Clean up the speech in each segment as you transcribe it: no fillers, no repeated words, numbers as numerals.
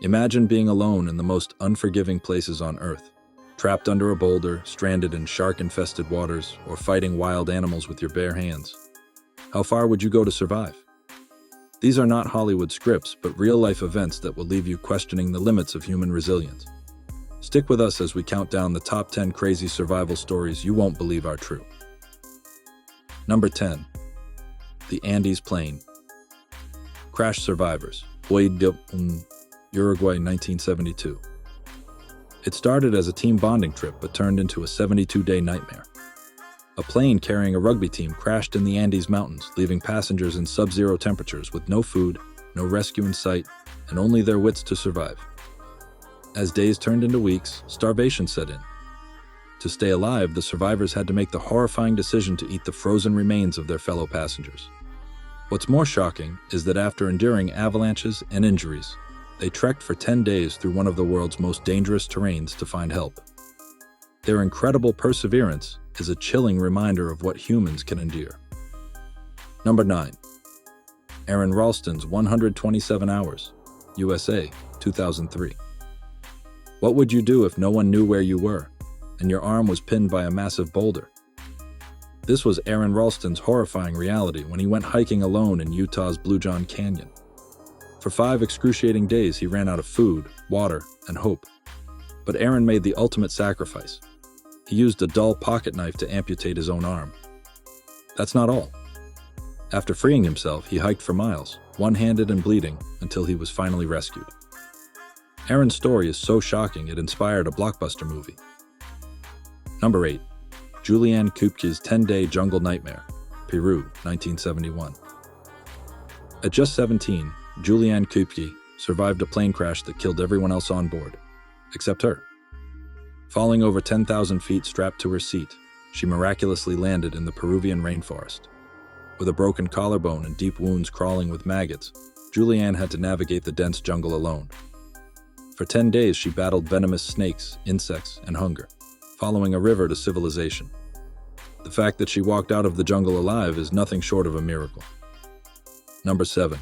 Imagine being alone in the most unforgiving places on Earth, trapped under a boulder, stranded in shark-infested waters, or fighting wild animals with your bare hands. How far would you go to survive? These are not Hollywood scripts, but real-life events that will leave you questioning the limits of human resilience. Stick with us as we count down the top 10 crazy survival stories you won't believe are true. Number 10. The Andes Plain. Crash survivors. Uruguay, 1972. It started as a team bonding trip but turned into a 72-day nightmare. A plane carrying a rugby team crashed in the Andes Mountains, leaving passengers in sub-zero temperatures with no food, no rescue in sight, and only their wits to survive. As days turned into weeks, starvation set in. To stay alive, the survivors had to make the horrifying decision to eat the frozen remains of their fellow passengers. What's more shocking is that after enduring avalanches and injuries, they trekked for 10 days through one of the world's most dangerous terrains to find help. Their incredible perseverance is a chilling reminder of what humans can endure. Number 9. Aron Ralston's 127 Hours, USA, 2003. What would you do if no one knew where you were, and your arm was pinned by a massive boulder? This was Aron Ralston's horrifying reality when he went hiking alone in Utah's Blue John Canyon. For 5 excruciating days, he ran out of food, water, and hope. But Aron made the ultimate sacrifice. He used a dull pocket knife to amputate his own arm. That's not all. After freeing himself, he hiked for miles, one-handed and bleeding, until he was finally rescued. Aron's story is so shocking it inspired a blockbuster movie. Number 8. Julianne Kupke's 10-Day Jungle Nightmare, Peru, 1971. At just 17, Julianne Kupke survived a plane crash that killed everyone else on board, except her. Falling over 10,000 feet strapped to her seat, she miraculously landed in the Peruvian rainforest. With a broken collarbone and deep wounds crawling with maggots, Julianne had to navigate the dense jungle alone. For 10 days, she battled venomous snakes, insects, and hunger, following a river to civilization. The fact that she walked out of the jungle alive is nothing short of a miracle. Number 7.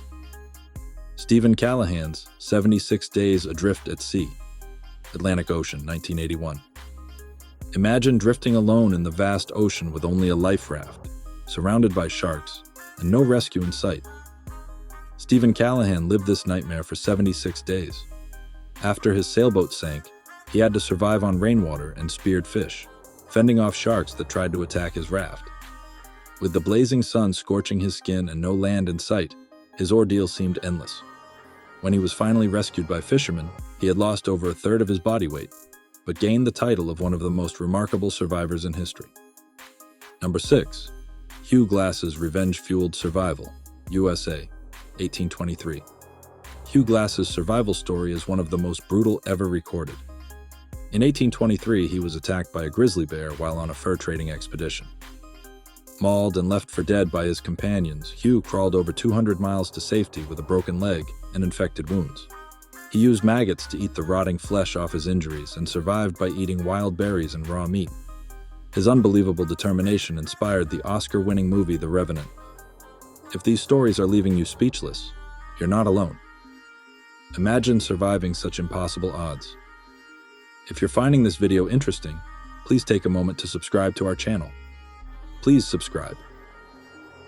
Stephen Callahan's 76 Days Adrift at Sea, Atlantic Ocean, 1981. Imagine drifting alone in the vast ocean with only a life raft, surrounded by sharks, and no rescue in sight. Stephen Callahan lived this nightmare for 76 days. After his sailboat sank, he had to survive on rainwater and speared fish, fending off sharks that tried to attack his raft. With the blazing sun scorching his skin and no land in sight, his ordeal seemed endless. When he was finally rescued by fishermen, he had lost over a third of his body weight, but gained the title of one of the most remarkable survivors in history. Number 6. Hugh Glass's Revenge-Fueled Survival, USA, 1823. Hugh Glass's survival story is one of the most brutal ever recorded. In 1823, he was attacked by a grizzly bear while on a fur trading expedition. Mauled and left for dead by his companions, Hugh crawled over 200 miles to safety with a broken leg and infected wounds. He used maggots to eat the rotting flesh off his injuries and survived by eating wild berries and raw meat. His unbelievable determination inspired the Oscar-winning movie The Revenant. If these stories are leaving you speechless, you're not alone. Imagine surviving such impossible odds. If you're finding this video interesting, please take a moment to subscribe to our channel. Please subscribe,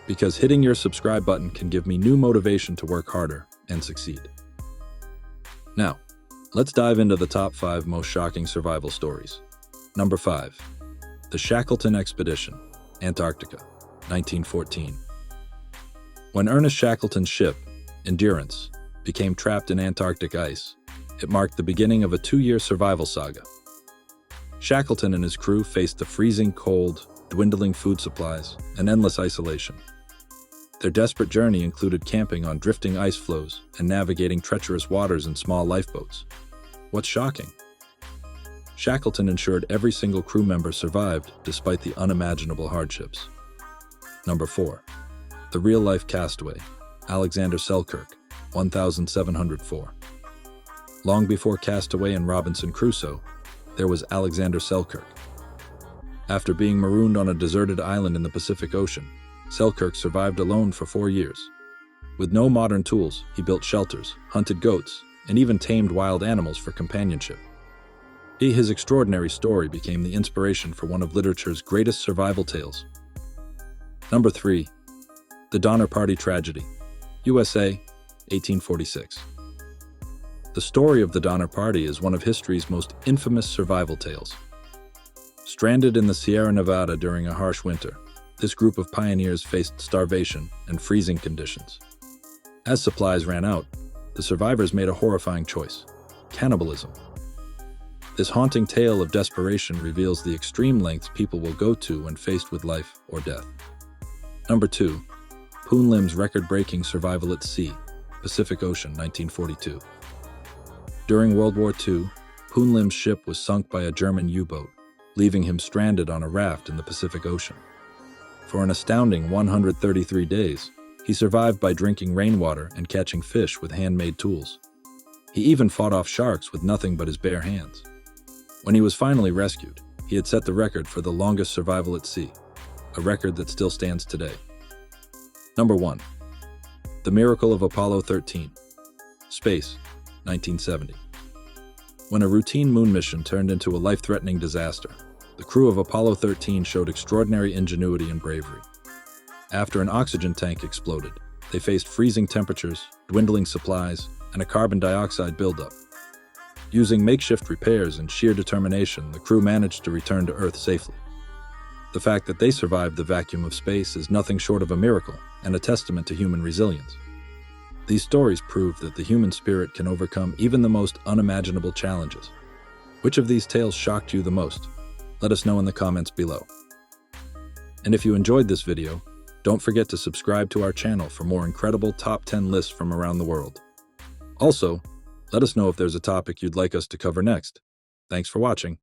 because hitting your subscribe button can give me new motivation to work harder and succeed. Now, let's dive into the top 5 most shocking survival stories. Number 5. The Shackleton Expedition, Antarctica, 1914. When Ernest Shackleton's ship, Endurance, became trapped in Antarctic ice, it marked the beginning of a 2-year survival saga. Shackleton and his crew faced the freezing cold, dwindling food supplies, and endless isolation. Their desperate journey included camping on drifting ice floes and navigating treacherous waters in small lifeboats. What's shocking? Shackleton ensured every single crew member survived despite the unimaginable hardships. Number 4. The real-life castaway, Alexander Selkirk, 1704. Long before Castaway and Robinson Crusoe, there was Alexander Selkirk. After being marooned on a deserted island in the Pacific Ocean, Selkirk survived alone for 4 years. With no modern tools, he built shelters, hunted goats, and even tamed wild animals for companionship. His extraordinary story became the inspiration for one of literature's greatest survival tales. Number 3. The Donner Party Tragedy, USA, 1846. The story of the Donner Party is one of history's most infamous survival tales. Stranded in the Sierra Nevada during a harsh winter, this group of pioneers faced starvation and freezing conditions. As supplies ran out, the survivors made a horrifying choice: cannibalism. This haunting tale of desperation reveals the extreme lengths people will go to when faced with life or death. Number 2. Poon Lim's record-breaking survival at sea, Pacific Ocean, 1942. During World War II, Poon Lim's ship was sunk by a German U-boat, leaving him stranded on a raft in the Pacific Ocean. For an astounding 133 days, he survived by drinking rainwater and catching fish with handmade tools. He even fought off sharks with nothing but his bare hands. When he was finally rescued, he had set the record for the longest survival at sea, a record that still stands today. Number 1. The Miracle of Apollo 13, Space, 1970. When a routine moon mission turned into a life-threatening disaster, the crew of Apollo 13 showed extraordinary ingenuity and bravery. After an oxygen tank exploded, they faced freezing temperatures, dwindling supplies, and a carbon dioxide buildup. Using makeshift repairs and sheer determination, the crew managed to return to Earth safely. The fact that they survived the vacuum of space is nothing short of a miracle and a testament to human resilience. These stories prove that the human spirit can overcome even the most unimaginable challenges. Which of these tales shocked you the most? Let us know in the comments below. And if you enjoyed this video, don't forget to subscribe to our channel for more incredible top 10 lists from around the world. Also, let us know if there's a topic you'd like us to cover next. Thanks for watching.